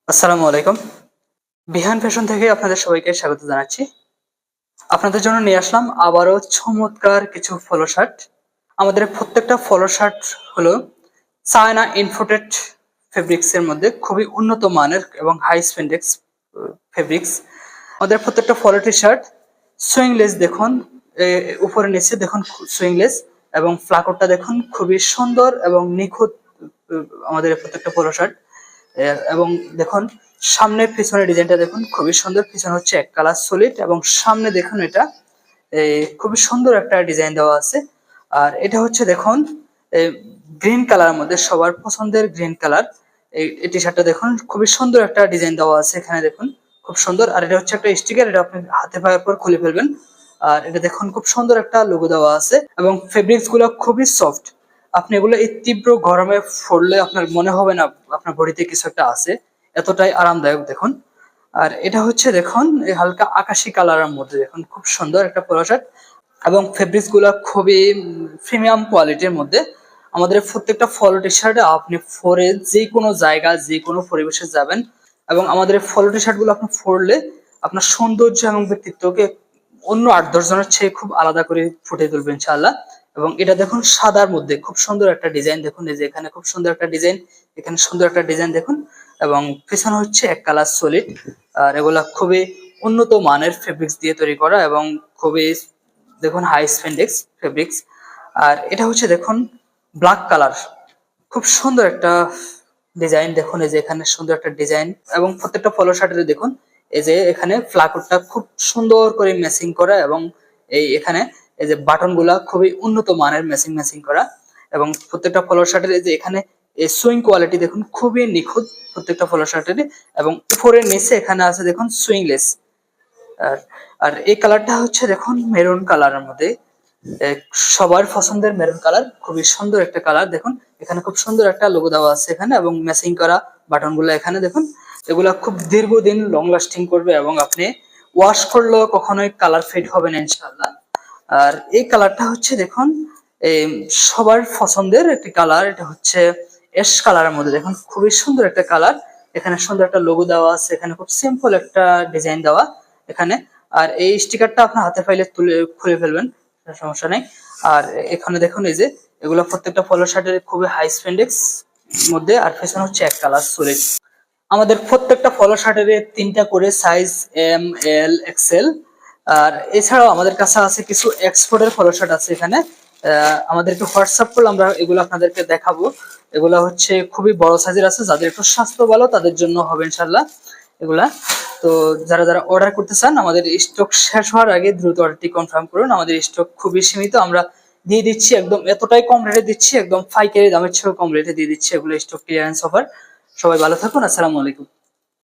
আসসালামু আলাইকুম। বিহান ফ্যাশন থেকে আপনাদের সবাইকে স্বাগত জানাচ্ছি। আপনাদের জন্য নিয়ে আসলাম আবারও চমৎকার কিছু পলো শার্ট। আমাদের প্রত্যেকটা পলো শার্ট হলো চায়না ইম্পোর্টেড ফেব্রিক্স এর মধ্যে খুবই উন্নত মানের এবং হাই স্পেন্ডেক্স ফেব্রিক্স। আমাদের প্রত্যেকটা পলো টি শার্ট সুইংলেস দেখুন, উপরে নিচে দেখুন সুইংলেস এবং ফ্লাকোরটা দেখুন খুবই সুন্দর এবং নিখুঁত। আমাদের প্রত্যেকটা পলো শার্ট এবং দেখুন সামনে পিছনে ডিজাইনটা দেখুন খুবই সুন্দর। পিছনে হচ্ছে এক কালার সলিড এবং সামনে দেখুন এটা খুবই সুন্দর একটা ডিজাইন দেওয়া আছে। আর এটা হচ্ছে দেখুন গ্রিন কালারের মধ্যে সবার পছন্দের গ্রিন কালার। এই টি শার্টটা দেখুন খুবই সুন্দর একটা ডিজাইন দেওয়া আছে এখানে দেখুন খুব সুন্দর। আর এটা হচ্ছে একটা স্টিকার, এটা আপনি হাতে পাওয়ার পর খুলে ফেলবেন। আর এটা দেখুন খুব সুন্দর একটা লোগো দেওয়া আছে এবং ফেব্রিক্স গুলো খুবই সফট। আপনি এগুলো এই তীব্র গরমে পরলে আপনার মনে হবে না আপনার বডিতে কিছু একটা আছে, এতটাই আরামদায়ক দেখুন। আর এটা হচ্ছে দেখুন এই হালকা আকাশি কালারের মধ্যে দেখুন খুব সুন্দর একটা পোলো শার্ট এবং ফেব্রিক্স গুলো খুবই প্রিমিয়াম কোয়ালিটির মধ্যে। আমাদের প্রত্যেকটা ফলো টি শার্টে আপনি পরে যে কোনো জায়গা যে কোনো পরিবেশে যাবেন এবং আমাদের ফলো টি শার্ট গুলো আপনি পরলে আপনার সৌন্দর্য এবং ব্যক্তিত্বকে অন্য ৮-১০ জনের চেয়ে খুব আলাদা করে ফুটিয়ে তুলবে ইনশাআল্লাহ। এবং এটা দেখুন সাদার মধ্যে খুব সুন্দর একটা ডিজাইন দেখুন, এই যে এখানে খুব সুন্দর একটা ডিজাইন, এখানে সুন্দর একটা ডিজাইন দেখুন এবং পিছনে হচ্ছে এক কালার সলিড। আর এগুলা খুবই উন্নত মানের ফেব্রিক্স দিয়ে তৈরি করা এবং খুবই দেখুন হাই স্পেন্ডেক্স ফেব্রিক্স। আর এটা হচ্ছে দেখুন ব্ল্যাক কালার, খুব সুন্দর একটা ডিজাইন দেখুন, এই যে এখানে সুন্দর একটা ডিজাইন এবং প্রত্যেকটা পলো শার্টের দেখুন এই যে এখানে ফ্লাকোরটা খুব সুন্দর করে ম্যাচিং করা এবং এখানে এই যে বাটন গুলা খুবই উন্নত মানের ম্যাচিং করা এবং প্রত্যেকটা পলো শার্টের এই যে এখানে এই সুইং কোয়ালিটি দেখুন খুবই নিখুঁত প্রত্যেকটা পলো শার্টের। এবং উপরের নিচে এখানে আছে দেখুন সুইংলেস। আর আর এই কালারটা হচ্ছে দেখুন মেরুন কালারের মধ্যে, সবার পছন্দের মেরুন কালার, খুবই সুন্দর একটা কালার দেখুন। এখানে খুব সুন্দর একটা লোগো দেওয়া আছে এখানে এবং ম্যাচিং করা বাটন গুলো এখানে দেখুন। এগুলা খুব দীর্ঘদিন লং লাস্টিং করবে এবং আপনি ওয়াশ করলেও কখনোই কালার ফেড হবে না ইনশাআল্লাহ। আর এই কালারটা হচ্ছে দেখুন এই সবার পছন্দের একটি কালার, এটা হচ্ছে অ্যাশ কালারের মধ্যে দেখুন খুবই সুন্দর একটা কালার। এখানে সুন্দর একটা লোগো দেওয়া আছে, এখানে খুব সিম্পল একটা ডিজাইন দেওয়া এখানে। আর এই স্টিকারটা আপনার হাতে পাইলে তুলে খুলে ফেলবেন, সমস্যা নেই। আর এখানে দেখুন এই যে এগুলো প্রত্যেকটা পলো শার্টের খুবই হাই স্পেন্ডেক্স মধ্যে। আর পেছনে হচ্ছে এক কালার সলিড। আমাদের প্রত্যেকটা পলো শার্টের ৩টা করে সাইজ এম এল এক্সেল। আর এছাড়াও আমাদের কাছে আছে কিছু এক্সপোর্টের পলো শার্ট আছে এখানে। আমাদেরকে হোয়াটসঅ্যাপ করলে আমরা এগুলো আপনাদেরকে দেখাবো। এগুলা হচ্ছে খুবই বড় সাইজের আছে, যাদের একটু স্বাস্থ্য ভালো তাদের জন্য হবে ইনশাল্লাহ এগুলা। তো যারা যারা অর্ডার করতে চান আমাদের স্টক শেষ হওয়ার আগে দ্রুত অর্ডারটি কনফার্ম করুন। আমাদের স্টক খুবই সীমিত, আমরা দিয়ে দিচ্ছি একদম এতটাই কম রেটে দিচ্ছি, একদম পাইকারি দামের চেয়েও কম রেটে দিয়ে দিচ্ছি। এগুলো স্টক ক্লিয়ারেন্স অফার। সবাই ভালো থাকুন, আসসালামু আলাইকুম।